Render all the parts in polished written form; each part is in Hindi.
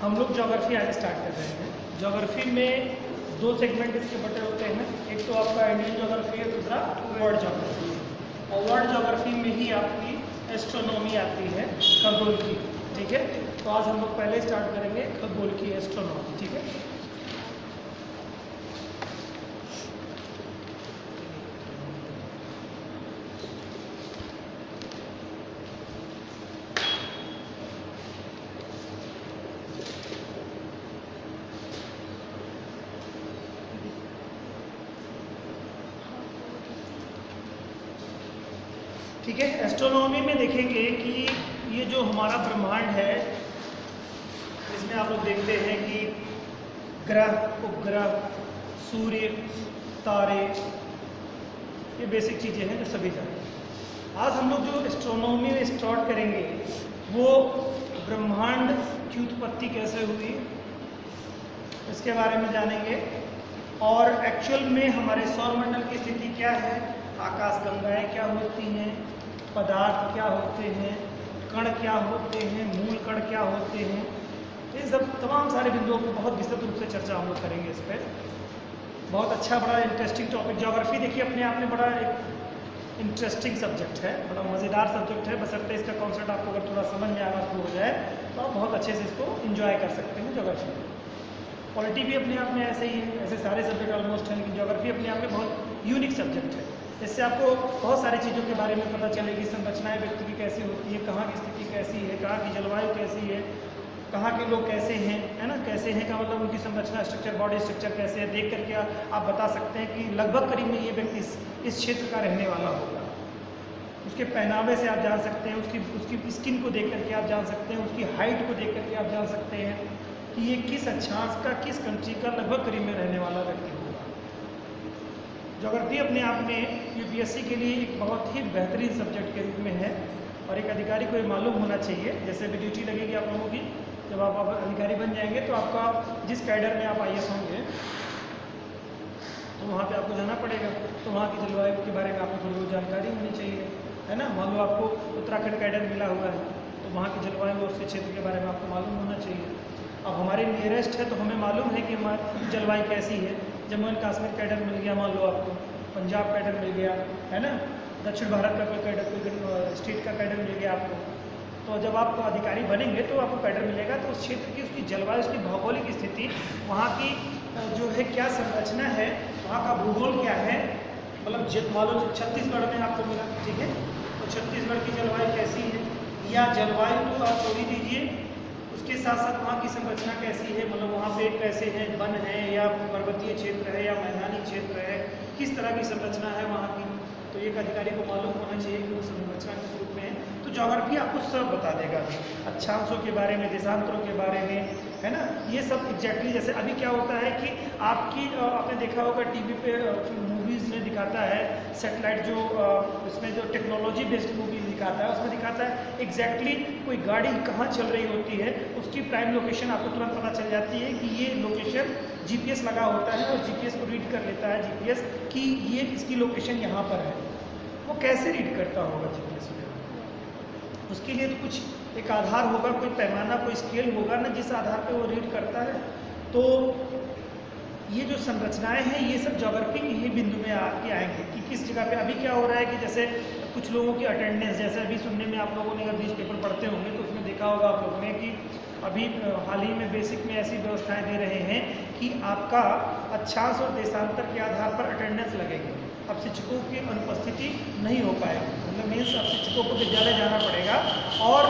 हम लोग ज्योग्राफी आज स्टार्ट कर रहे हैं। ज्योग्राफी में दो सेगमेंट इसके बटे होते हैं, एक तो आपका इंडियन ज्योग्राफी है, दूसरा वर्ल्ड ज्योग्राफी है। और वर्ल्ड ज्योग्राफी में ही आपकी एस्ट्रोनॉमी आती है, खगोल की। ठीक है, तो आज हम लोग पहले स्टार्ट करेंगे खगोल की एस्ट्रोनॉमी। ठीक है, ठीक है। एस्ट्रोनॉमी में देखेंगे कि ये जो हमारा ब्रह्मांड है, इसमें आप लोग देखते हैं कि ग्रह, उपग्रह, सूर्य, तारे, ये बेसिक चीज़ें हैं जो सभी जानते हैं। आज हम लोग जो एस्ट्रोनॉमी में स्टार्ट करेंगे वो ब्रह्मांड की उत्पत्ति कैसे हुई इसके बारे में जानेंगे, और एक्चुअल में हमारे सौरमंडल की स्थिति क्या है, आकाश गंगाएं क्या होती हैं, पदार्थ क्या होते हैं, कण क्या होते हैं, मूल कण क्या होते हैं, ये सब तमाम सारे बिंदुओं को बहुत विस्तृत रूप से चर्चा हम लोग करेंगे इस पर। बहुत अच्छा, बड़ा इंटरेस्टिंग टॉपिक। ज्योग्राफी देखिए अपने आप में बड़ा एक इंटरेस्टिंग सब्जेक्ट है, बड़ा मज़ेदार सब्जेक्ट है, बशर्ते इसका कॉन्सेप्ट आपको अगर थोड़ा समझ में आना शुरू हो जाए तो आप बहुत अच्छे से इसको इंजॉय कर सकते हैं। ज्योग्राफी, पॉलिटी भी अपने आप में ऐसे ही है, ऐसे सारे सब्जेक्ट ऑलमोस्ट हैं, लेकिन ज्योग्राफी अपने आप में बहुत यूनिक सब्जेक्ट है। इससे आपको बहुत सारी चीज़ों के बारे में पता चलेगी, संरचनाएं व्यक्ति की कैसी होती है, कहाँ की स्थिति कैसी है, कहाँ की जलवायु कैसी है, कहाँ के लोग कैसे हैं, है ना। कैसे हैं का मतलब उनकी संरचना, स्ट्रक्चर, बॉडी स्ट्रक्चर कैसे है, देख करके आप बता सकते हैं कि लगभग करीब में ये व्यक्ति इस क्षेत्र का रहने वाला होगा। उसके पहनावे से आप जान सकते हैं, उसकी स्किन को देख करके आप जान सकते हैं, उसकी हाइट को देख करके आप जान सकते हैं कि ये किस अक्षांश का, किस कंट्री का लगभग करीब में रहने वाला व्यक्ति होगा। ज्योग्राफी अपने आप में यूपीएससी के लिए एक बहुत ही बेहतरीन सब्जेक्ट के रूप में है, और एक अधिकारी को ये मालूम होना चाहिए। जैसे भी ड्यूटी लगेगी आप लोगों की, जब आप अधिकारी बन जाएंगे तो आपका जिस कैडर में आप आईएएस होंगे तो वहाँ पे आपको जाना पड़ेगा, तो वहाँ की जलवायु के बारे में आपको थोड़ी बहुत जानकारी होनी चाहिए, है ना। मान लो आपको उत्तराखंड कैडर मिला हुआ है तो वहाँ की जलवायु और उसके क्षेत्र के बारे में आपको मालूम होना चाहिए। अब हमारे नियरेस्ट है तो हमें मालूम है कि हमारी जलवायु कैसी है। जम्मू एंड कश्मीर कैडर मिल गया, मान लो आपको पंजाब कैडर मिल गया, है ना, दक्षिण भारत का कोई कैडर, कोई स्टेट का कैडर मिल गया आपको, तो जब आप अधिकारी बनेंगे तो आपको कैडर मिलेगा, तो उस क्षेत्र की, उसकी जलवायु, उसकी भौगोलिक स्थिति, वहाँ की जो है क्या संरचना है, वहाँ का भूगोल क्या है, मतलब मान लो छत्तीसगढ़ में आपको मिला, ठीक है, तो छत्तीसगढ़ की जलवायु कैसी है, या जलवायु तो आप छोड़ ही दीजिए, उसके साथ साथ वहाँ की संरचना कैसी है, मतलब वहाँ पे कैसे हैं, वन है या पर्वतीय क्षेत्र है या मैदानी क्षेत्र है, किस तरह की संरचना है वहाँ की, तो एक अधिकारी को मालूम होना चाहिए कि वो संरचना किस रूप में है। तो ज्योग्राफी आपको सब बता देगा, अक्षांशों के बारे में, देशांतरों के बारे में, है ना, ये सब एग्जैक्टली। जैसे अभी क्या होता है कि आपने देखा होगा टीवी पे मूवीज़ में दिखाता है, सेटेलाइट जो इसमें जो टेक्नोलॉजी बेस्ड मूवीज दिखाता है, उसमें दिखाता है एग्जैक्टली कोई गाड़ी कहाँ चल रही होती है, उसकी प्राइम लोकेशन आपको तुरंत पता चल जाती है कि ये लोकेशन जीपीएस लगा होता है, और जीपीएस को रीड कर लेता है जीपीएस कि ये इसकी लोकेशन यहाँ पर है। वो कैसे रीड करता होगा जीपीएस में? उसके लिए तो कुछ एक आधार होगा, कोई पैमाना, कोई स्केल होगा ना, जिस आधार पे वो रीड करता है। तो ये जो संरचनाएं हैं ये सब ज्योग्राफी के ही बिंदु में आके आएंगे कि किस जगह पे अभी क्या हो रहा है। कि जैसे कुछ लोगों की अटेंडेंस, जैसे अभी सुनने में आप लोगों ने अगर न्यूज़ पेपर पढ़ते होंगे तो उसमें देखा होगा आप लोगों ने कि अभी हाल ही में बेसिक में ऐसी व्यवस्थाएं दे रहे हैं कि आपका अक्षांश और देशांतर के आधार पर अटेंडेंस लगेगी। अब शिक्षकों की अनुपस्थिति नहीं हो पाएगी, मतलब मीन्स अब शिक्षकों को विद्यालय जाना पड़ेगा, और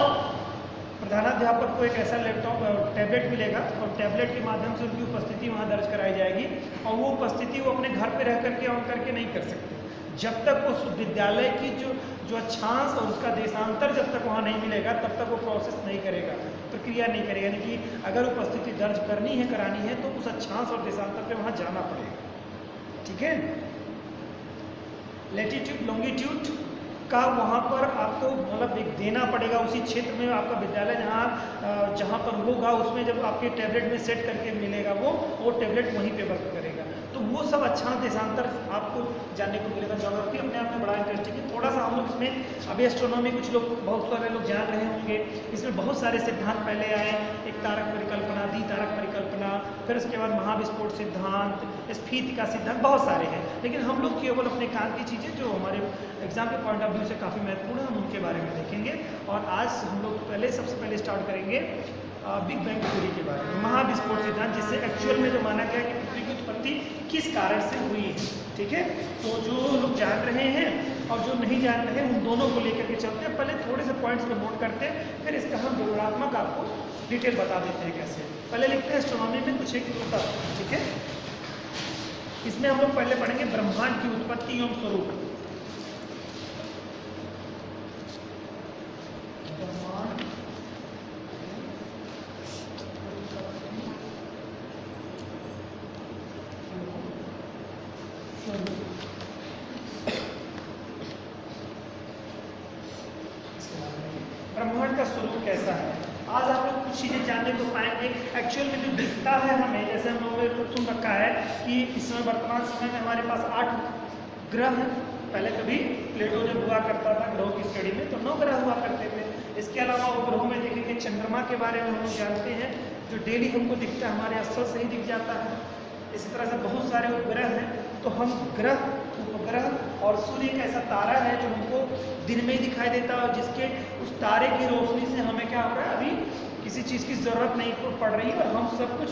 प्रधानाध्यापक को एक ऐसा लैपटॉप, टैबलेट मिलेगा, और टैबलेट के माध्यम से उनकी उपस्थिति वहाँ दर्ज कराई जाएगी, और वो उपस्थिति वो अपने घर पे रह करके ऑन करके नहीं कर सकते जब तक उस विद्यालय की जो अक्षांश और उसका देशांतर जब तक वहाँ नहीं मिलेगा तब तक वो प्रोसेस नहीं करेगा, प्रक्रिया नहीं करेगा। यानी कि अगर उपस्थिति दर्ज करनी है, करानी है, तो उस अक्षांश और देशांतर पे वहाँ जाना पड़ेगा, ठीक है। लैटिट्यूड, लॉन्गिट्यूड का वहाँ पर आपको मतलब एक देना पड़ेगा, उसी क्षेत्र में आपका विद्यालय जहाँ पर होगा उसमें जब आपके टैबलेट में सेट करके मिलेगा वो टैबलेट वहीं पे वर्क करेगा। तो वो सब अच्छा देशांतर आपको जानने को मिलेगा। ज्योग्राफी अपने आप में बड़ा इंटरेस्टिंग है। थोड़ा सा हम लोग इसमें अभी एस्ट्रोनॉमी कुछ लोग बहुत सारे लोग जान रहे होंगे, इसमें बहुत सारे सिद्धांत पहले आए, एक तारक परिकल्पना, द्वितारक परिकल्पना, फिर उसके बाद महाविस्फोट सिद्धांत, स्फीति का सिद्धांत, बहुत सारे हैं। लेकिन हम लोग केवल अपने काम की चीज़ें जो हमारे एग्जाम के पॉइंट ऑफ व्यू से काफ़ी महत्वपूर्ण है, हम उनके बारे में देखेंगे। और आज हम लोग सबसे पहले स्टार्ट करेंगे बिग बैंग थ्योरी के बारे में, महाविस्फोट सिद्धांत, जिससे एक्चुअल में जो माना गया कि पृथ्वी की उत्पत्ति किस कारण से हुई है। ठीक है, तो जो लोग जान रहे हैं और जो नहीं जान रहे हैं उन दोनों को लेकर के चलते हैं। पहले थोड़े से पॉइंट्स पे नोट करते हैं, फिर इसका हम विवरणात्मक आपको डिटेल बता देते हैं कैसे। पहले लिखते हैं एस्ट्रोनॉमी में कुछ एक तत्व। ठीक है, इसमें हम लोग पहले पढ़ेंगे ब्रह्मांड की उत्पत्ति एवं स्वरूप। ब्रह्मांड का स्वरूप कैसा है, आज आप लोग कुछ चीज़ें जानने को पाएंगे। एक्चुअल में जो दिखता है हमें, जैसे हम लोगों ने सुन रखा है कि इस समय वर्तमान समय में हमारे पास 8 ग्रह हैं। पहले कभी प्लेटो जब हुआ करता था ग्रहों की स्टडी में तो 9 ग्रह हुआ करते थे। इसके अलावा वो ग्रहों में देखेंगे चंद्रमा के बारे में हम लोग जानते हैं, जो डेली हमको दिखता है, हमारे स्थल से ही दिख जाता है। इसी तरह से बहुत सारे उपग्रह हैं। तो हम ग्रह, उपग्रह और सूर्य एक ऐसा तारा है जो हमको दिन में ही दिखाई देता है, और जिसके उस तारे की रोशनी से हमें क्या हो रहा है, अभी किसी चीज़ की ज़रूरत नहीं पड़ रही है और हम सब कुछ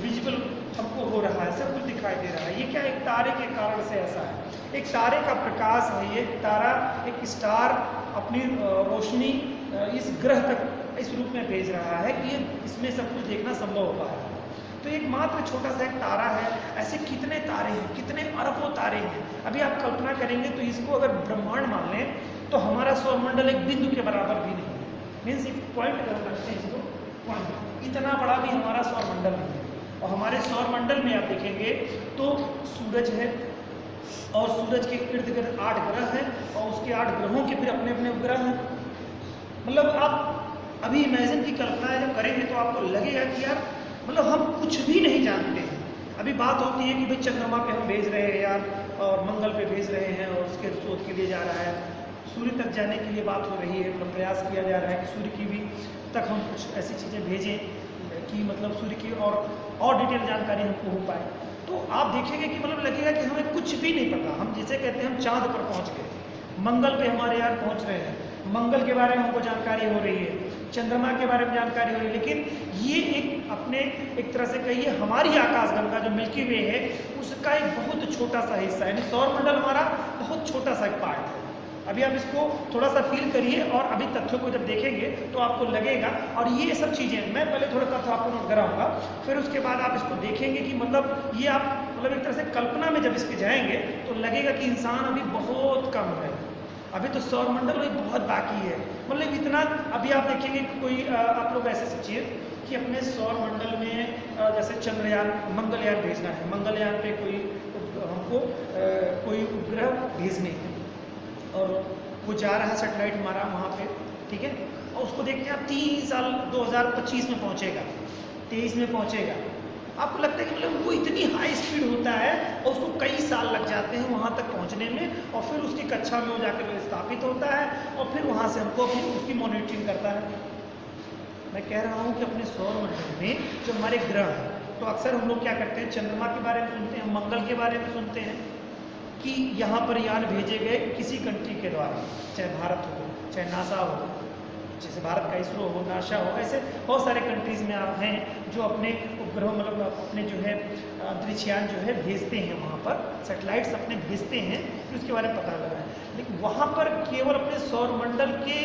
विजिबल हमको हो रहा है, सब कुछ दिखाई दे रहा है। ये क्या, एक तारे के कारण से ऐसा है। एक तारे का प्रकाश है, ये तारा एक स्टार अपनी रोशनी इस ग्रह तक इस रूप में भेज रहा है कि इसमें सब कुछ देखना संभव हो पाया है। तो एक मात्र छोटा सा एक तारा है। ऐसे कितने तारे हैं, कितने अरबों तारे हैं। अभी आप कल्पना करेंगे तो इसको अगर ब्रह्मांड मान लें तो हमारा सौरमंडल एक बिंदु के बराबर भी नहीं है। मीन्स एक पॉइंट अगर रखते हैं इसको, पॉइंट इतना बड़ा भी हमारा सौरमंडल नहीं है। और हमारे सौरमंडल में आप देखेंगे तो सूरज है, और सूरज के इर्द गिर्द 8 ग्रह हैं, और उसके 8 ग्रहों के फिर अपने अपने उपग्रह हैं। मतलब आप अभी इमेजिन की कल्पना जब करेंगे तो आपको लगेगा कि यार मतलब हम कुछ भी नहीं जानते हैं। अभी बात होती है कि भाई चंद्रमा पे हम भेज रहे हैं यार, और मंगल पे भेज रहे हैं, और उसके शोध के लिए जा रहा है, सूर्य तक जाने के लिए बात हो रही है, मतलब प्रयास किया जा रहा है कि सूर्य की भी तक हम कुछ ऐसी चीज़ें भेजें कि मतलब सूर्य की और डिटेल जानकारी हमको हो पाए। तो आप देखेंगे कि मतलब लगेगा कि हमें कुछ भी नहीं पता। हम जिसे कहते हैं हम चाँद पर पहुँच गए, मंगल पे हमारे यार पहुँच रहे हैं, मंगल के बारे में हमको जानकारी हो रही है, चंद्रमा के बारे में जानकारी हो रही है। लेकिन ये एक तरह से कहिए हमारी आकाशगंगा जो मिल्की वे है उसका एक बहुत छोटा सा हिस्सा है, यानी सौरमंडल हमारा बहुत छोटा सा एक पार्ट है। अभी आप इसको थोड़ा सा फील करिए और अभी तथ्यों को जब देखेंगे तो आपको लगेगा। और ये सब चीज़ें मैं पहले थोड़ा तथ्य आपको नोट कराऊंगा, फिर उसके बाद आप इसको देखेंगे कि मतलब ये आप मतलब एक तरह से कल्पना में जब इसके जाएंगे तो लगेगा कि इंसान अभी बहुत कम है, अभी तो सौरमंडल भी बहुत बाकी है। मतलब इतना अभी आप देखेंगे कि कोई आप लोग ऐसे सोचिए कि अपने सौरमंडल में जैसे चंद्रयान, मंगलयान भेजना है, मंगलयान पे हमको कोई उपग्रह भेजने हैं और वो जा रहा है सेटेलाइट हमारा वहाँ पे, ठीक है, और उसको देखते हैं आप 3 साल 2025 में पहुँचेगा, 23 में पहुँचेगा। आपको लगता है कि मतलब वो इतनी हाई स्पीड होता है और उसको कई साल लग जाते हैं वहाँ तक पहुँचने में, और फिर उसकी कक्षा में वो जाकर स्थापित होता है और फिर वहाँ से हमको उसकी मॉनिटरिंग करता है। मैं कह रहा हूँ कि अपने सौरमंडल में जो हमारे ग्रह हैं, तो अक्सर हम लोग क्या करते हैं, चंद्रमा के बारे में सुनते हैं, मंगल के बारे में सुनते हैं कि यहाँ पर यान भेजे गए किसी कंट्री के द्वारा, चाहे भारत हो, चाहे नासा हो, जैसे भारत का इसरो हो, नासा हो, ऐसे बहुत सारे कंट्रीज़ में आप हैं जो अपने उपग्रह मतलब अपने जो है अंतरिक्षयान जो है भेजते हैं, वहाँ पर सेटेलाइट्स अपने भेजते हैं, फिर उसके बारे में पता लगा है। लेकिन वहाँ पर केवल अपने सौरमंडल के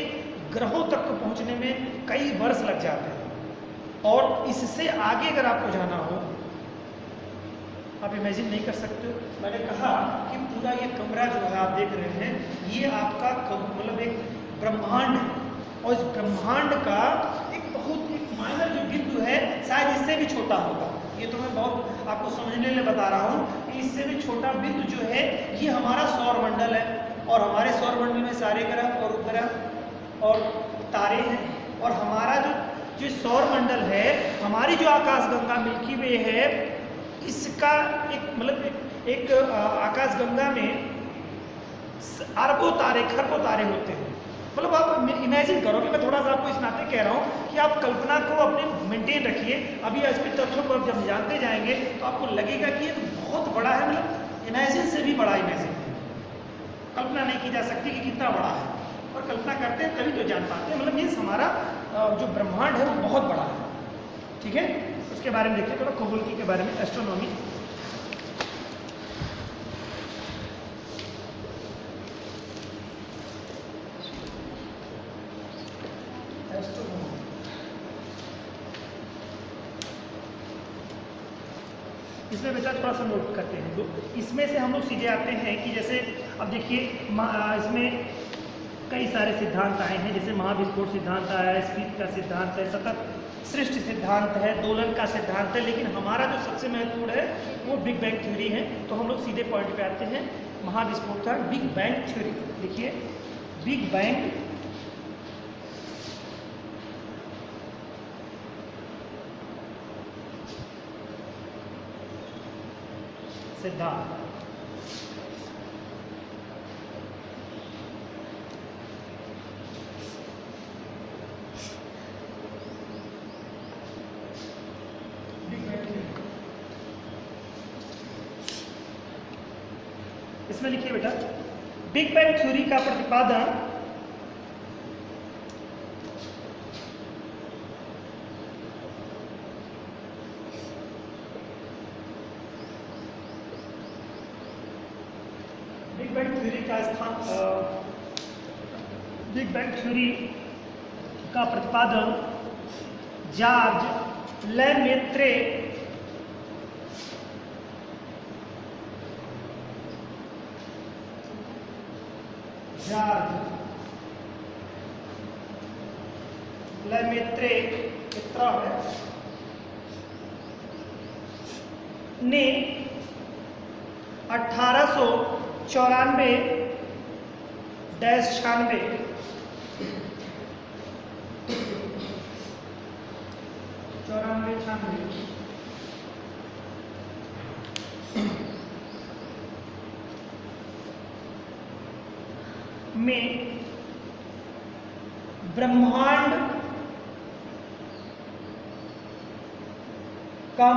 ग्रहों तक पहुँचने में कई वर्ष लग जाते हैं, और इससे आगे अगर आपको जाना हो आप इमेजिन नहीं कर सकते। मैंने कहा कि पूरा ये कमरा जो है आप देख रहे हैं, ये आपका मतलब एक ब्रह्मांड है, और इस ब्रह्मांड का एक बहुत माइनर जो बिंदु है शायद इससे भी छोटा होगा। ये तो मैं बहुत आपको समझने लिए बता रहा हूँ कि इससे भी छोटा बिंदु जो है ये हमारा सौरमंडल है, और हमारे सौरमंडल में सारे ग्रह और उपग्रह और तारे हैं, और हमारा जो सौरमंडल है, हमारी जो आकाशगंगा मिल्की वे है, इसका एक मतलब एक आकाशगंगा में अरबों तारे, खरबों तारे होते हैं। मतलब आप इमेजिन करो कि मैं थोड़ा सा आपको इस नाते कह रहा हूँ कि आप कल्पना को अपने मेंटेन रखिए। अभी इसके तथ्यों को आप जब जानते जाएंगे तो आपको लगेगा कि ये बहुत बड़ा है, मतलब इमेजिन से भी बड़ा इमेजिन है। कल्पना नहीं की जा सकती कि कितना बड़ा है, और कल्पना करते हैं तभी तो जान पाते हैं। मतलब मीन्स हमारा जो ब्रह्मांड है वो बहुत बड़ा है। ठीक है, उसके बारे में देखते हैं थोड़ा खगोलकी के बारे में, एस्ट्रोनॉमी। इसमें बेटा थोड़ा सा नोट करते हैं लोग। इसमें से हम लोग सीधे आते हैं कि जैसे अब देखिए इसमें कई सारे सिद्धांत आए हैं, जैसे महाविस्फोट सिद्धांत आया है, स्पीड का सिद्धांत है, सतत सृष्टि सिद्धांत है, दोलन का सिद्धांत है। लेकिन हमारा जो सबसे महत्वपूर्ण है वो बिग बैंग थ्योरी है। तो हम लोग सीधे पॉइंट पे आते हैं। महाविस्फोट था बिग बैंग थ्योरी। देखिए बिग बैंग सिद्धांत। इसमें लिखिए बेटा, बिग बैंग थ्योरी का प्रतिपादन बिग बैंग थ्योरी का बिग बैंग थ्योरी का प्रतिपादन जॉर्ज लेमेत्रे ने 1894 में ब्रह्मांड का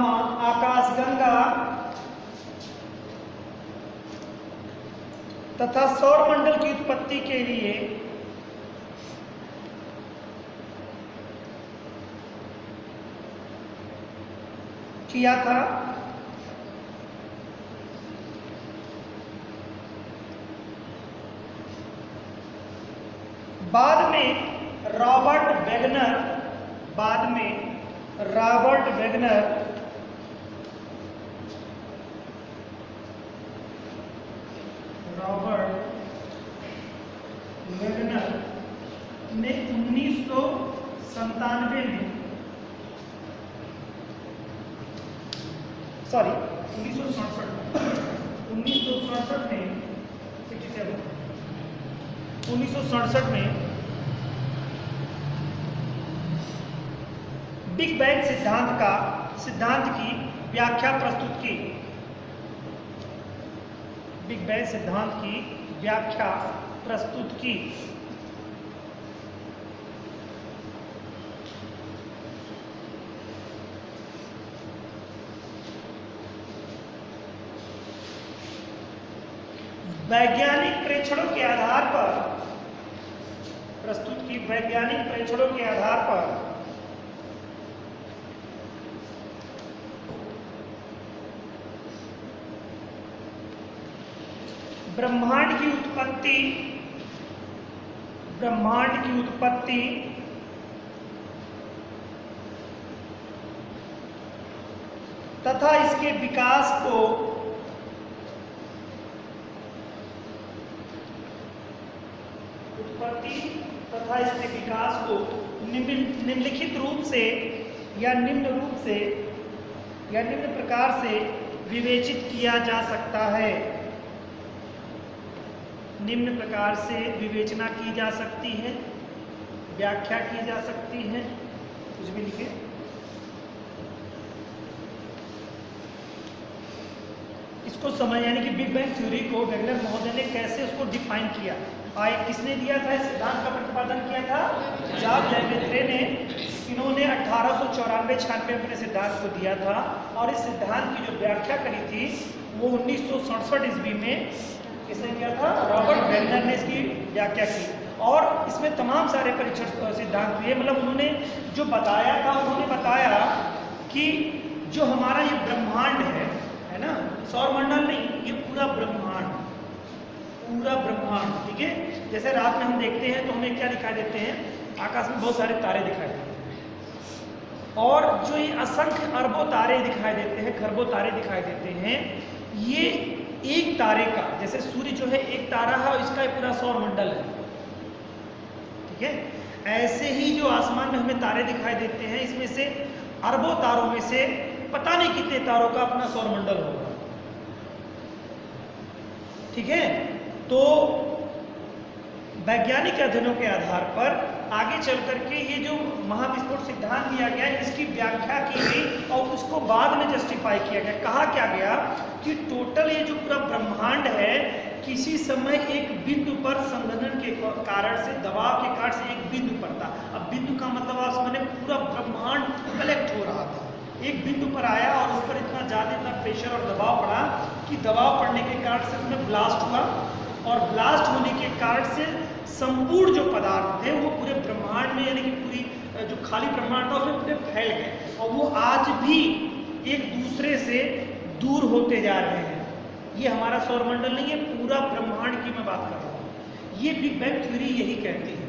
आकाशगंगा तथा सौरमंडल की उत्पत्ति के लिए किया था। बाद में रॉबर्ट वेगनर ने 1997 में 1967 में बिग बैंग सिद्धांत की व्याख्या प्रस्तुत की। बिग बैंग सिद्धांत की व्याख्या प्रस्तुत की। वैज्ञानिक प्रेक्षणों के आधार पर प्रस्तुत की। वैज्ञानिक प्रेक्षणों के आधार पर ब्रह्मांड की उत्पत्ति तथा इसके विकास को निम्नलिखित रूप से या निम्न प्रकार से विवेचित किया जा सकता है। निम्न प्रकार से विवेचना की जा सकती है, व्याख्या की जा सकती है। कुछ भी लिखे। इसको समझ, यानी कि बिग बैंग थ्योरी को वेगनर महोदय ने कैसे उसको डिफाइन किया, किसने दिया था इस सिद्धांत का प्रतिपादन किया था, जाक लेमैत्रे ने। इन्होंने 1894-96 में अपने सिद्धांत को दिया था और इस सिद्धांत की जो व्याख्या करी थी वो 1967 ईस्वी में किसने किया था, रॉबर्ट वेगनर ने इसकी व्याख्या की। और इसमें तमाम सारे परीक्षण सिद्धांत हुए, मतलब उन्होंने जो बताया था, उन्होंने बताया कि जो हमारा ये ब्रह्मांड है ना, सौरमंडल नहीं, ये पूरा ब्रह्मांड, ठीक है। जैसे रात में हम देखते हैं तो हमें क्या दिखाई देते हैं, आकाश में बहुत सारे तारे दिखाई देते हैं, और जो ये असंख्य अरबों तारे दिखाई देते हैं, खरबों तारे दिखाई देते हैं, ये एक तारे का, जैसे सूर्य जो है एक तारा है और इसका पूरा सौरमंडल है, ठीक है। ऐसे ही जो आसमान में हमें तारे दिखाई देते हैं, इसमें से अरबों तारों में से पता नहीं कितने तारों का अपना सौरमंडल होगा, ठीक है। तो वैज्ञानिक अध्ययनों के आधार पर आगे चल करके ये जो महाविस्फोट सिद्धांत दिया गया है, इसकी व्याख्या की गई और उसको बाद में जस्टिफाई किया गया। कहा क्या गया कि टोटल ये जो पूरा ब्रह्मांड है, किसी समय एक बिंदु पर संघनन के कारण से, दबाव के कारण से एक बिंदु पर था। अब बिंदु का मतलब आप समझे, पूरा ब्रह्मांड कलेक्ट हो रहा था, एक बिंदु पर आया और उस पर इतना ज़्यादा इतना प्रेशर और दबाव पड़ा कि दबाव पड़ने के कारण से उसमें ब्लास्ट हुआ, और ब्लास्ट होने के कारण से संपूर्ण जो पदार्थ थे वो पूरे ब्रह्मांड में, यानी कि पूरी जो खाली ब्रह्मांड था उसमें पूरे फैल गए, और वो आज भी एक दूसरे से दूर होते जा रहे हैं। ये हमारा सौरमंडल नहीं है, पूरा ब्रह्मांड की मैं बात कर रहा हूँ। ये बिग बैंग थ्योरी यही कहती है,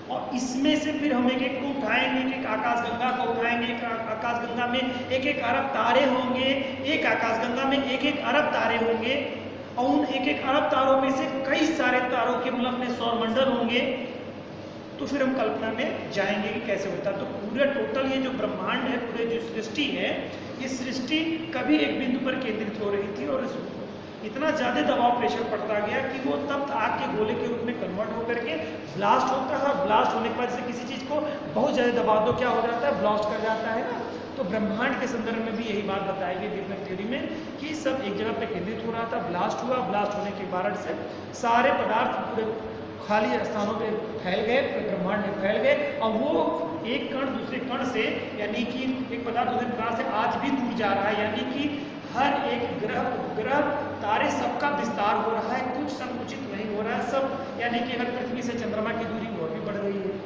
और इसमें से फिर हम एक एक को उठाएंगे, एक एक आकाशगंगा को उठाएंगे, एक आकाशगंगा में एक एक अरब तारे होंगे, एक आकाशगंगा में एक एक अरब तारे होंगे, और उन एक एक अरब तारों में से कई सारे तारों के मतलब अपने सौरमंडल होंगे। तो फिर हम कल्पना में जाएंगे कि कैसे होता है। तो पूरा टोटल ये जो ब्रह्मांड है, पूरे जो सृष्टि है, ये सृष्टि कभी एक बिंदु पर केंद्रित हो रही थी, और इतना ज़्यादा दबाव प्रेशर पड़ता गया कि वो तब आग के गोले के रूप में कन्वर्ट होकर के ब्लास्ट होता है, और ब्लास्ट होने के बाद से किसी चीज़ को बहुत ज़्यादा दबाव दो, क्या हो जाता है, ब्लास्ट कर जाता है ना। तो ब्रह्मांड के संदर्भ में भी यही बात बताई गई बिग बैंग थ्योरी में कि सब एक जगह पर केंद्रित हो रहा था, ब्लास्ट हुआ, ब्लास्ट होने के कारण से सारे पदार्थ पूरे खाली स्थानों पे फैल गए, ब्रह्मांड में फैल गए, और वो एक कण दूसरे कण से, यानी कि एक पदार्थ दूसरे पदार्थ से आज भी दूर जा रहा है, यानी कि हर एक ग्रह, उपग्रह, तारे, सबका विस्तार हो रहा है, कुछ संकुचित नहीं हो रहा है, सब, यानी कि अगर पृथ्वी से चंद्रमा की दूरी और भी बढ़ रही है,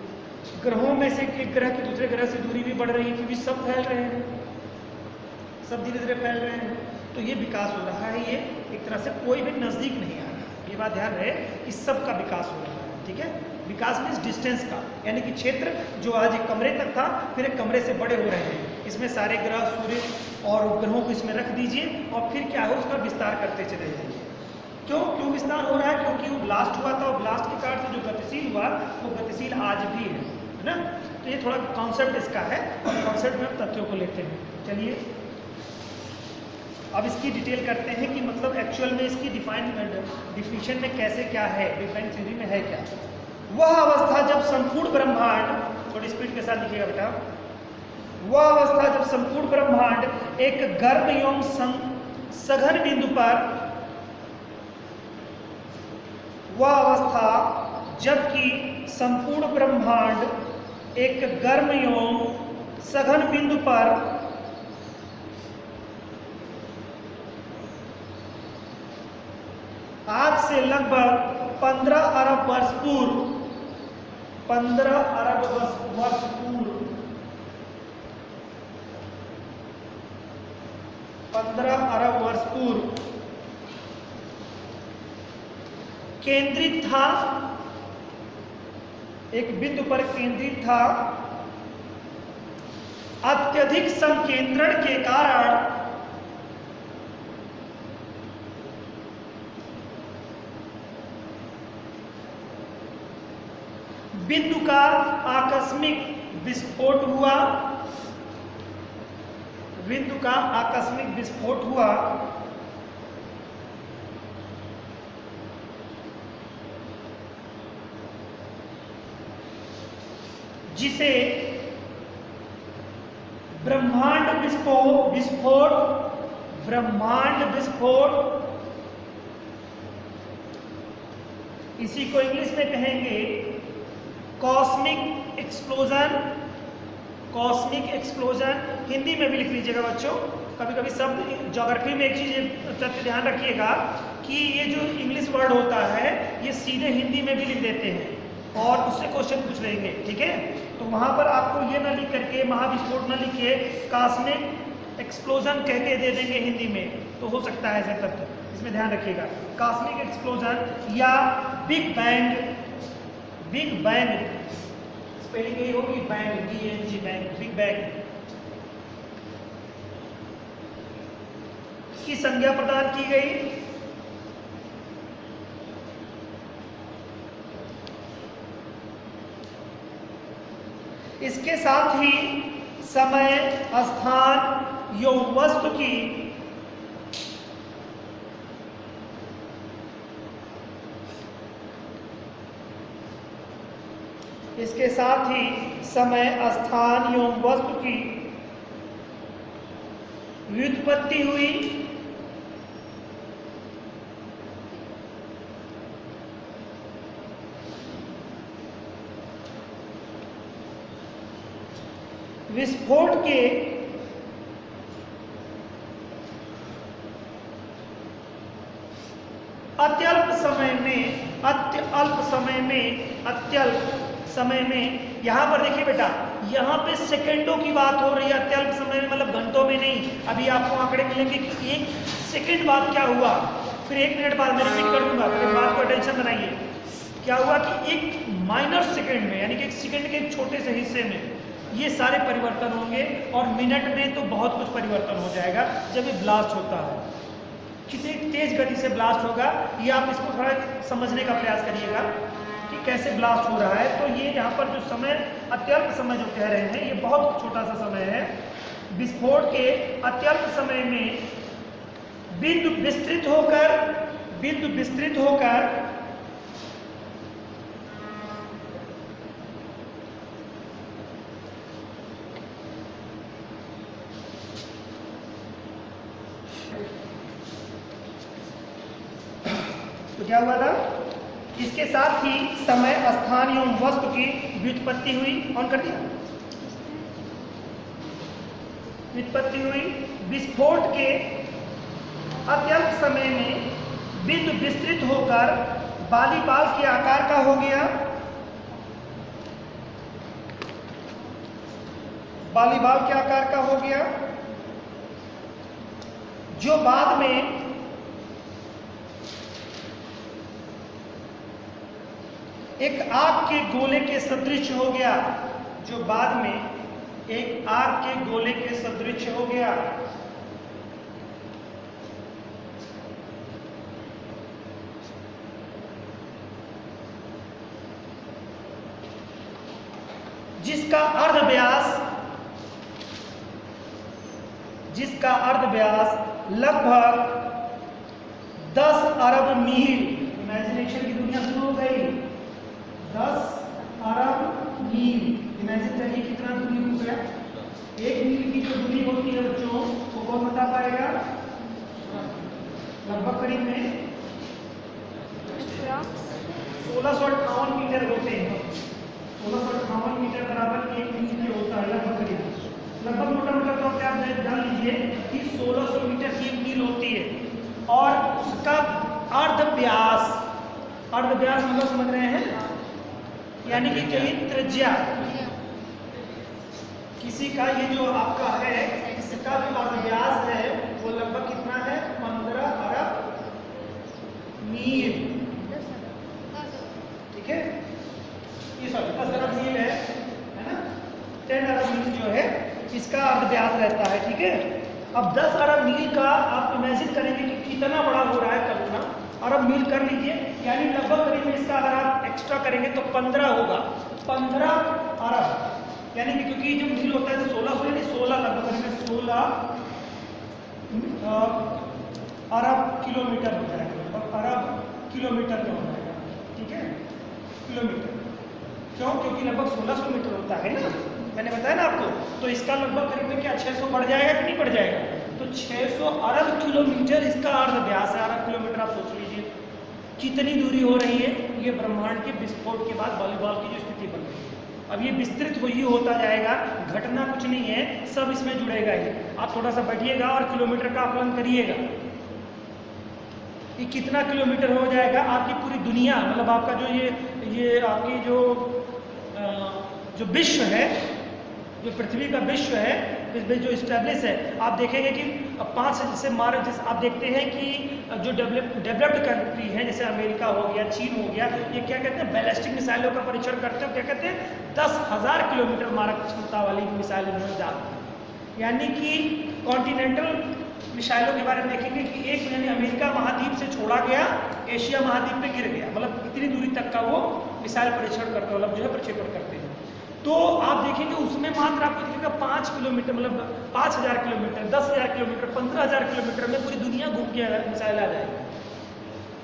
ग्रहों में से एक ग्रह की दूसरे ग्रह से दूरी भी बढ़ रही है, क्योंकि सब फैल रहे हैं, सब धीरे धीरे फैल रहे हैं। तो ये विकास हो रहा है, ये एक तरह से कोई भी नज़दीक नहीं आ रहा है, ये बात ध्यान रहे कि सबका विकास हो रहा है, ठीक है। विकास मीन्स डिस्टेंस का, यानी कि क्षेत्र जो आज एक कमरे तक था, फिर एक कमरे से बड़े हो रहे हैं, इसमें सारे ग्रह, सूर्य और ग्रहों को इसमें रख दीजिए, और फिर क्या है, उसका विस्तार करते चले जाइए। क्यों विस्तार हो रहा है, क्योंकि वो ब्लास्ट हुआ था, और ब्लास्ट के कारण से जो गतिशील हुआ वो गतिशील आज भी है ना। तो ये थोड़ा कॉन्सेप्ट इसका है, और कॉन्सेप्ट में हम तथ्यों को लेते हैं। चलिए अब इसकी डिटेल करते हैं कि मतलब एक्चुअल में इसकी डिफिनीशन में कैसे क्या है, बिग बैंग थ्योरी में है क्या। वह अवस्था जब संपूर्ण ब्रह्मांड, थोड़ी स्पीड के साथ लिखिएगा बेटा, वह अवस्था जब संपूर्ण ब्रह्मांड एक गर्म एवं सघन बिंदु पर, वह अवस्था जबकि संपूर्ण ब्रह्मांड एक गर्म एवं सघन बिंदु पर आज से लगभग 15 अरब वर्ष पूर्व, 15 अरब वर्ष पूर्व, 15 अरब वर्ष पूर्व केंद्रित था, एक बिंदु पर केंद्रित था। अत्यधिक संकेंद्रण के कारण बिंदु का आकस्मिक विस्फोट हुआ, बिंदु का आकस्मिक विस्फोट हुआ, जिसे ब्रह्मांड विस्फोट, ब्रह्मांड विस्फोट इसी को इंग्लिश में कहेंगे cosmic explosion. Cosmic explosion Hindi में भी लिख लीजिएगा बच्चों। कभी कभी शब्द ज्योग्राफी में एक चीज़ तथ्य ध्यान रखिएगा कि ये जो इंग्लिश वर्ड होता है ये सीधे हिंदी में भी लिख देते हैं और उससे क्वेश्चन पूछ लेंगे, ठीक है। तो वहाँ पर आपको ये ना लिख करके महाविस्फोट ना लिखिए, कॉस्मिक एक्सप्लोजन कह के दे देंगे हिंदी में, तो हो सकता है ऐसे तथ्य, इसमें ध्यान रखिएगा। कॉस्मिक एक्सप्लोजन या big bang. Big bang spelling यही होगी, bang, BNG, bang, big bang की संज्ञा प्रदान की गई। इसके साथ ही समय, स्थान या वस्तु की इसके साथ ही समय, स्थान एवं वस्तु की व्युत्पत्ति हुई। विस्फोट के अत्यल्प समय में यहाँ पर देखिए बेटा, यहाँ पे सेकंडों की बात हो रही है। अत्यल्प समय में मतलब घंटों में नहीं। अभी आपको आंकड़े मिलेंगे कि 1 सेकंड बाद क्या हुआ, फिर 1 मिनट बाद मैं रिपीट कर दूंगा, फिर बात को टेंशन बनाइए। क्या हुआ कि एक माइनर सेकंड में, यानी कि 1 सेकंड के एक छोटे से हिस्से में ये सारे परिवर्तन होंगे और मिनट में तो बहुत कुछ परिवर्तन हो जाएगा जब ये ब्लास्ट होता है। कितनी तेज गति से ब्लास्ट होगा ये आप इसको थोड़ा समझने का प्रयास करिएगा कि कैसे ब्लास्ट हो रहा है। तो ये यहाँ पर जो समय, अत्यल्प समय जो कह रहे हैं, ये बहुत छोटा सा समय है। विस्फोट के अत्यल्प समय में बिंदु विस्तृत होकर तो क्या हुआ था, इसके साथ ही समय, स्थान एवं वस्तु की व्युत्पत्ति हुई। ऑन कर दिया। व्युत्पत्ति हुई। विस्फोट के अत्यल्प समय में बिंदु विस्तृत होकर वॉलीबॉल के आकार का हो गया। वॉलीबॉल के आकार का हो गया, जो बाद में एक आग के गोले के सदृश हो गया। जो बाद में एक आग के गोले के सदृश हो गया। जिसका अर्धव्यास लगभग 10 अरब मील। इमेजिनेशन की दुनिया शुरू हो गई। 10 अरब मील। इमेजिन करिए कितना दूरी हो गया। 1 मील की जो दूरी होती है बच्चों, वो कौन बता पाएगा? लगभग करीब में 1658 मीटर होते हैं। 1658 मीटर बराबर 1 मील की होता है लगभग करीब। लगभग मोटा मोटा तो आप जान लीजिए कि 1600 मीटर की 1 मील होती है। और उसका अर्धव्यास मतलब समझ रहे हैं, यानी कि कहीं त्रिज्या किसी का, ये जो आपका है, इसका जो अर्धव्यास है वो लगभग कितना है? 15 अरब मील। ठीक है, ये 10 अरब मील है ना। 10 अरब मील जो है इसका अर्धव्यास रहता है। ठीक है, अब 10 अरब मील का आप इमेजिन करेंगे कि कितना बड़ा हो रहा है, कल्पना अरब मील कर लीजिए, यानी लगभग करीब इसका अगर आप एक्स्ट्रा करेंगे तो 15 होगा। 15 अरब, यानी कि क्योंकि जो मील होता है तो 1600 यानी 16 लगभग करीब 16 अरब किलोमीटर हो जाएगा। अरब किलोमीटर में हो जाएगा। ठीक है, किलोमीटर क्यों? क्योंकि लगभग 1600 मीटर होता है ना, मैंने बताया ना आपको। तो इसका लगभग करीब में क्या 600 बढ़ जाएगा कि नहीं बढ़ जाएगा? तो 600 अरब किलोमीटर इसका अर्धव्यास है। अरब किलोमीटर आप सोच लीजिए, कितनी दूरी हो रही है, ये ब्रह्मांड के विस्फोट के बाद वॉलीबॉल की जो स्थिति बन रही है। अब ये विस्तृत ही होता जाएगा, घटना कुछ नहीं है, सब इसमें जुड़ेगा ही। आप थोड़ा सा बैठिएगा और किलोमीटर का आकलन करिएगा कि कितना किलोमीटर हो जाएगा। आपकी पूरी दुनिया, मतलब आपका जो ये आपकी जो विश्व है, जो पृथ्वी का विश्व है, इसमें जो स्टैब्लिश है, आप देखेंगे कि 5 से मार, जैसे आप देखते हैं कि जो डेवलप्ड कंट्री है, जैसे अमेरिका हो गया, चीन हो गया, ये क्या कहते हैं, बैलिस्टिक मिसाइलों का परीक्षण करते हैं। क्या कहते हैं, 10,000 किलोमीटर मारक क्षमता वाली मिसाइल इन्होंने डाली। यानी कि कॉन्टिनेंटल मिसाइलों के बारे में देखेंगे कि एक यानी अमेरिका महाद्वीप से छोड़ा गया, एशिया महाद्वीप पे गिर गया, मतलब इतनी दूरी तक का वो मिसाइल परीक्षण करते, मतलब जो है प्रक्षेपण करते हैं। तो आप देखेंगे उसमें मात्र आपको दिखेगा 5 किलोमीटर, मतलब 5,000 किलोमीटर, 10,000 किलोमीटर, 15,000 किलोमीटर में पूरी दुनिया घूम के मिसाइल आ जाएगी।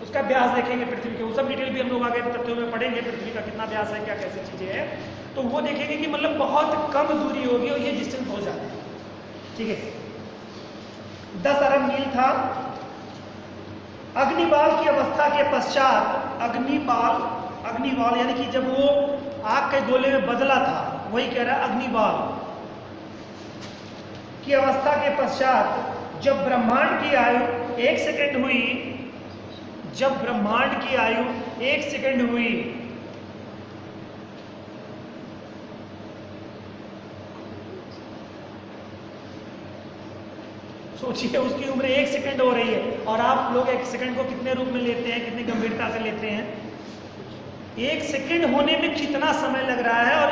उसका व्यास देखेंगे पृथ्वी के, वो सब डिटेल भी हम लोग आगे तथ्यों में पढ़ेंगे, पृथ्वी का कितना व्यास है, क्या कैसी चीज़ें हैं, तो वो देखेंगे कि मतलब बहुत कम दूरी होगी और ये डिस्टेंस हो जाता है। ठीक है, 10 अरब मील था। अग्निबाल की अवस्था के पश्चात, अग्निबाल यानी कि जब वो आग के गोले में बदला था, वही कह रहा है अग्निबाल की अवस्था के पश्चात जब ब्रह्मांड की आयु 1 सेकंड हुई, जब ब्रह्मांड की आयु 1 सेकंड हुई, सोचिए उसकी उम्र 1 सेकंड हो रही है, और आप लोग 1 सेकंड को कितने रूप में लेते हैं, कितनी गंभीरता से लेते हैं। 1 सेकंड होने में कितना समय लग रहा है, और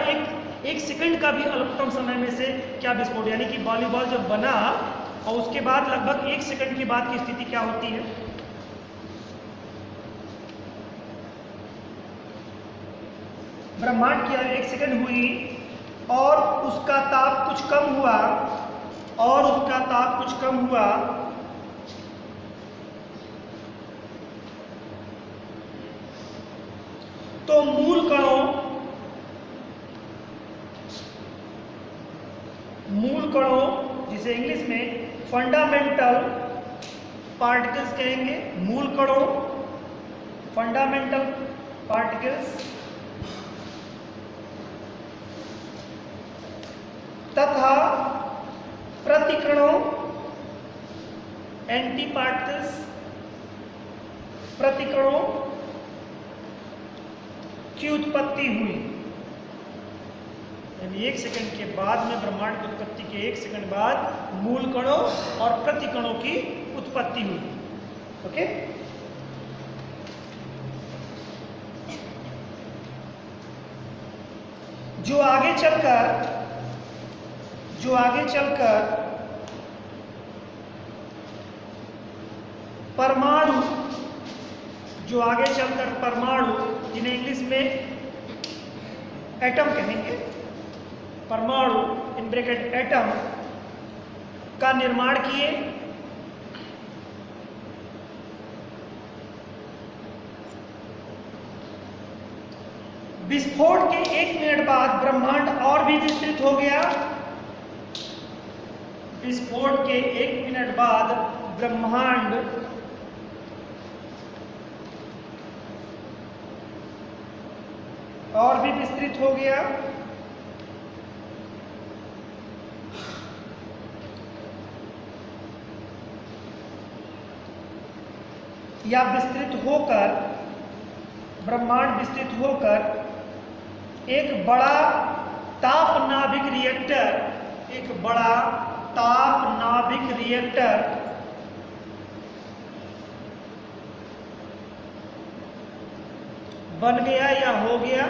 एक सेकंड का भी अल्पतम समय में से क्या विस्फोट, यानी कि वॉलीबॉल जब बना और उसके बाद लगभग 1 सेकंड के बाद की स्थिति क्या होती है। ब्रह्मांड की आयु 1 सेकंड हुई और उसका ताप कुछ कम हुआ, तो मूल कणों जिसे इंग्लिश में फंडामेंटल पार्टिकल्स कहेंगे, मूल कणों, फंडामेंटल पार्टिकल्स, तथा प्रतिकणों, एंटी पार्टिकल्स, प्रतिकणों की उत्पत्ति हुई। यानी 1 सेकंड के बाद में, ब्रह्मांड की उत्पत्ति के 1 सेकंड बाद मूल कणों और प्रतिकणों की उत्पत्ति हुई। ओके, जो आगे चलकर परमाणु, जिन्हें इंग्लिश में एटम कहेंगे, परमाणु इन ब्रैकेट एटम का निर्माण किए। विस्फोट के 1 मिनट बाद ब्रह्मांड और भी विस्तृत हो गया। विस्फोट के 1 मिनट बाद ब्रह्मांड और भी विस्तृत हो गया। या ब्रह्मांड विस्तृत होकर एक बड़ा ताप नाभिक रिएक्टर बन गया या हो गया।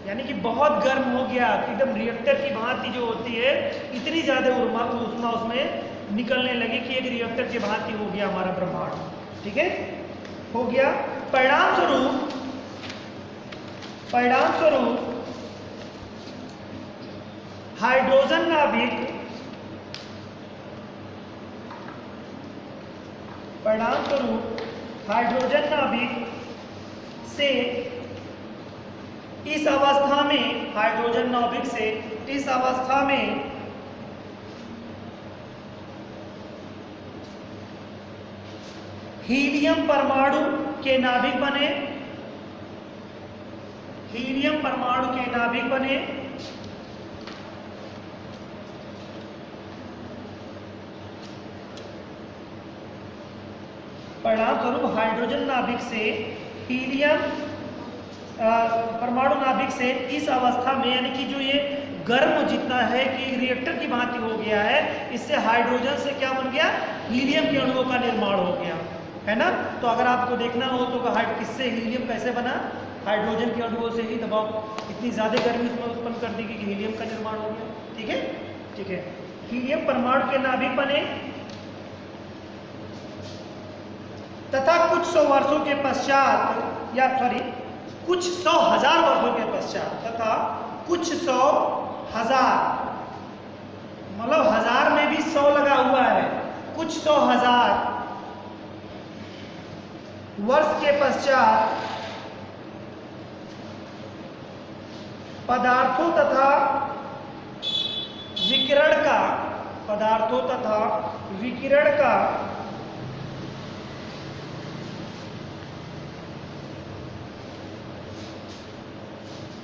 यानी कि बहुत गर्म हो गया, एकदम रिएक्टर की भांति जो होती है, इतनी ज्यादा ऊष्मा उसमें निकलने लगी कि एक रिएक्टर की भांति हो गया हमारा ब्रह्मांड। ठीक है, हो गया। परिणाम स्वरूप हाइड्रोजन नाभिक से इस अवस्था में हीलियम परमाणु के नाभिक बने, हीलियम परमाणु के नाभिक बने, परिणाम स्वरूप हाइड्रोजन नाभिक से हीलियम परमाणु नाभिक से इस अवस्था में, यानी कि जो ये गर्म जितना है कि रिएक्टर की भांति हो गया है, इससे हाइड्रोजन से क्या बन गया, हीलियम के अणुओं का निर्माण हो गया, है ना। तो अगर आपको देखना हो तो किससे हीलियम कैसे बना, हाइड्रोजन के अणुओं से ही। दबाव इतनी ज़्यादा गर्मी उसमें उत्पन्न कर दी कि हीलियम का निर्माण हो गया। ठीक है, ठीक है। हीलियम परमाणु के नाभिक बने तथा कुछ सौ वर्षों के पश्चात, या सॉरी कुछ 100,000 वर्षों के पश्चात, तथा कुछ 100,000, मतलब 1000 में भी 100 लगा हुआ है, कुछ 100,000 वर्ष के पश्चात पदार्थों तथा विकिरण का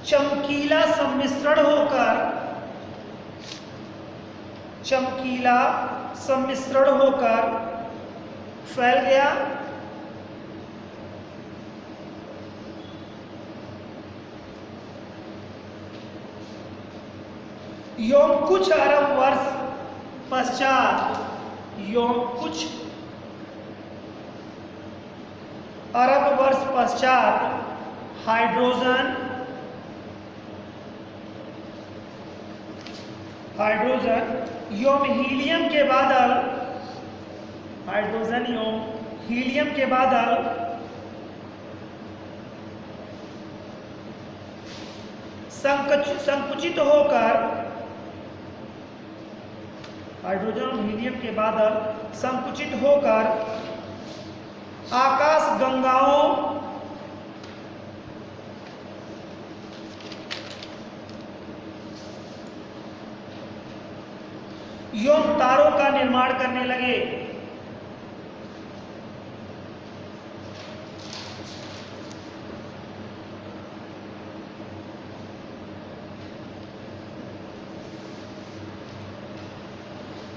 चमकीला सम्मिश्रण होकर फैल गया, यों कुछ अरब वर्ष पश्चात, हाइड्रोजन यों हीलियम के बादल संकुचित होकर, हाइड्रोजन और हीलियम के बादल संकुचित होकर आकाश गंगाओं यों तारों का निर्माण करने लगे।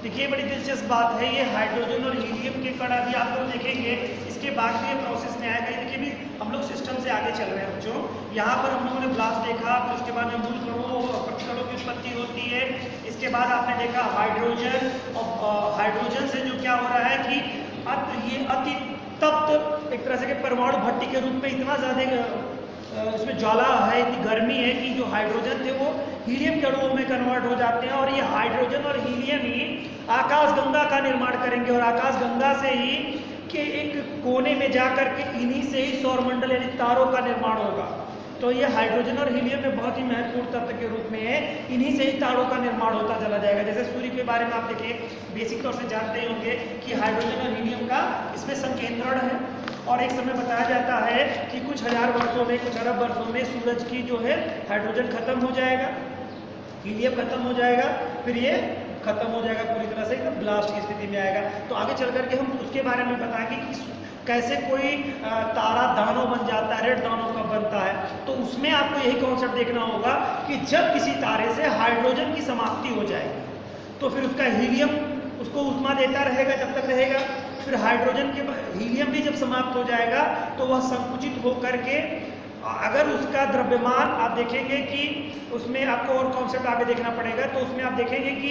देखिए बड़ी दिलचस्प बात है, ये हाइड्रोजन और हीलियम के कण अभी आप लोग देखेंगे, इसके बाद भी ये प्रोसेस में आएगा। देखिए भी हम लोग सिस्टम से आगे चल रहे हैं बच्चों। यहाँ पर हम लोगों ने ब्लास्ट देखा, फिर उसके बाद में मूल कणों और प्रतिकणों की उत्पत्ति होती है। इसके बाद आपने देखा हाइड्रोजन, और हाइड्रोजन से जो क्या हो रहा है कि ये अति तप्त एक तरह से परमाणु भट्टी के रूप में इतना ज़्यादा इसमें ज्वाला है, इतनी गर्मी है कि जो हाइड्रोजन थे वो हीलियम के अणुओं में कन्वर्ट हो जाते हैं, और ये हाइड्रोजन और हीलियम ही आकाशगंगा का निर्माण करेंगे, और आकाशगंगा से ही के एक कोने में जाकर के इन्हीं से ही सौरमंडल यानी तारों का निर्माण होगा। तो ये हाइड्रोजन और हीलियम में बहुत ही महत्वपूर्ण तत्व के रूप में है, इन्हीं से ही तारों का निर्माण होता चला जाएगा। जैसे सूर्य के बारे में आप देखिए, बेसिक तौर से जानते ही होंगे कि हाइड्रोजन और हीलियम का इसमें संकेंद्रण है, और एक समय बताया जाता है कि कुछ हजार वर्षों में, कुछ अरब वर्षों में सूरज की जो है हाइड्रोजन खत्म हो जाएगा, हीलियम खत्म हो जाएगा, फिर ये खत्म हो जाएगा पूरी तरह से, एकदम ब्लास्ट की स्थिति में आएगा। तो आगे चल करके हम उसके बारे में बताएंगे कि कैसे कोई तारा दानों बन जाता है, रेड दानों का बनता है। तो उसमें आपको यही कॉन्सेप्ट देखना होगा कि जब किसी तारे से हाइड्रोजन की समाप्ति हो जाएगी तो फिर उसका हीलियम उसको ऊष्मा देता रहेगा जब तक रहेगा, फिर हाइड्रोजन के हीलियम भी जब समाप्त हो जाएगा तो वह संकुचित होकर के, अगर उसका द्रव्यमान आप देखेंगे कि उसमें आपको और कॉन्सेप्ट आगे देखना पड़ेगा, तो उसमें आप देखेंगे कि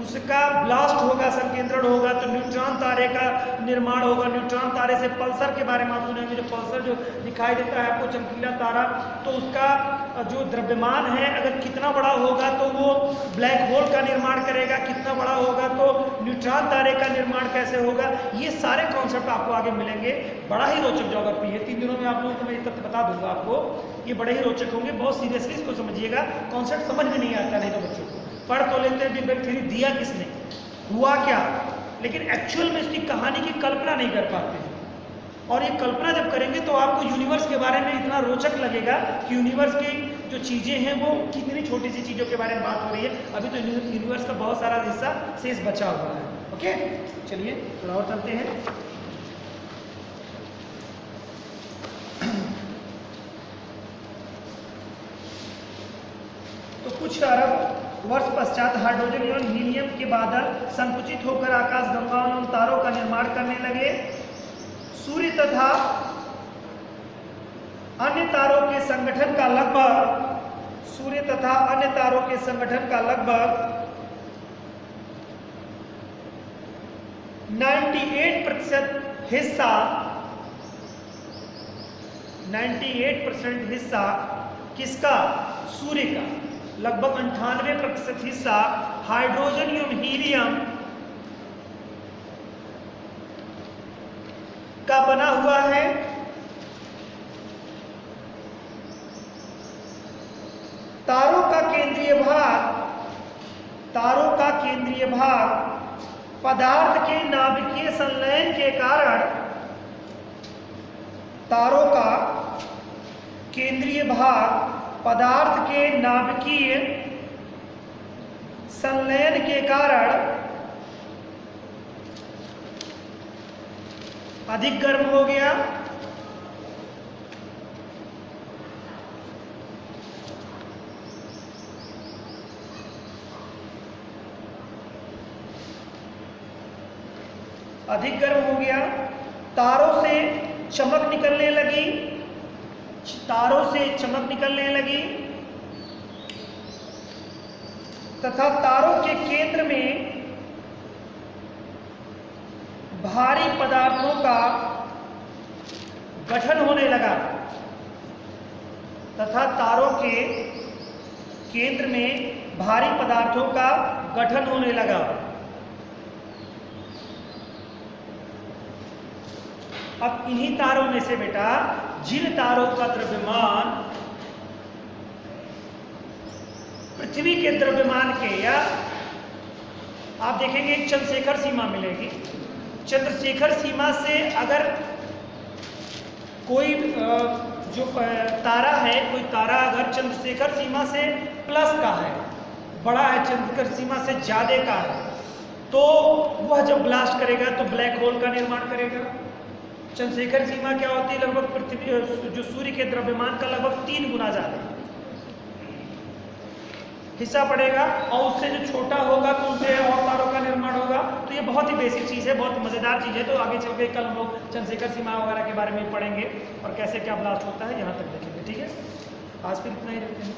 उसका ब्लास्ट होगा, संकेंद्रण होगा, तो न्यूट्रॉन तारे का निर्माण होगा। न्यूट्रॉन तारे से पल्सर के बारे में आप सुनेंगे, जो पल्सर जो दिखाई देता है आपको चमकीला तारा, तो उसका जो द्रव्यमान है अगर कितना बड़ा होगा तो वो ब्लैक होल का निर्माण करेगा, कितना बड़ा होगा तो न्यूट्रॉन तारे का निर्माण कैसे होगा। ये सारे कॉन्सेप्ट आपको आगे मिलेंगे। बड़ा ही रोचक ज्योग्राफी है, 3 दिनों में आप लोगों को मैं तथ्य बता दूंगा आपको, ये बड़े ही रोचक होंगे। बहुत सीरियसली इसको समझिएगा, कॉन्सेप्ट समझ में नहीं आता नहीं तो बच्चों को पढ़ तो लेते हैं बिग बैंग थ्योरी दिया किसने, हुआ क्या, लेकिन एक्चुअल में इसकी कहानी की कल्पना नहीं कर पाते हैं। और ये कल्पना जब करेंगे तो आपको यूनिवर्स के बारे में इतना रोचक लगेगा कि यूनिवर्स की जो चीज़ें हैं वो कितनी छोटी सी चीज़ों के बारे में बात हो रही है। अभी तो यूनिवर्स का बहुत सारा हिस्सा शेष बचा हुआ है। ओके, चलिए थोड़ा और चलते हैं। कुछ अरब वर्ष पश्चात हाइड्रोजन एवं हीलियम के बादल संकुचित होकर आकाश गंगाओं एवं तारों का निर्माण करने लगे। सूर्य तथा अन्य तारों के संगठन का लगभग 98% हिस्सा किसका? सूर्य का। लगभग 98% हिस्सा हाइड्रोजन एवं हीलियम का बना हुआ है। तारों का केंद्रीय भाग पदार्थ के नाभिकीय संलयन के कारण अधिक गर्म हो गया। तारों से चमक निकलने लगी तथा तारों के केंद्र में भारी पदार्थों का गठन होने लगा। अब इन्हीं तारों में से बेटा जिन तारों का द्रव्यमान पृथ्वी के द्रव्यमान के, या आप देखेंगे एक चंद्रशेखर सीमा मिलेगी। चंद्रशेखर सीमा से अगर कोई जो तारा है, कोई तारा अगर चंद्रशेखर सीमा से प्लस का है, बड़ा है, चंद्रशेखर सीमा से ज्यादा का है, तो वह जब ब्लास्ट करेगा तो ब्लैक होल का निर्माण करेगा। चंद्रशेखर सीमा क्या होती है? लगभग पृथ्वी जो सूर्य के द्रव्यमान का लगभग 3 गुना ज्यादा हिस्सा पड़ेगा, और उससे जो छोटा होगा तो उससे और तारों का निर्माण होगा। तो ये बहुत ही बेसिक चीज़ है, बहुत मज़ेदार चीज़ है। तो आगे चल के कल हम लोग चंद्रशेखर सीमा वगैरह के बारे में पढ़ेंगे और कैसे क्या ब्लास्ट होता है, यहाँ तक देखेंगे। ठीक है, आज फिर इतना ही रखते हैं।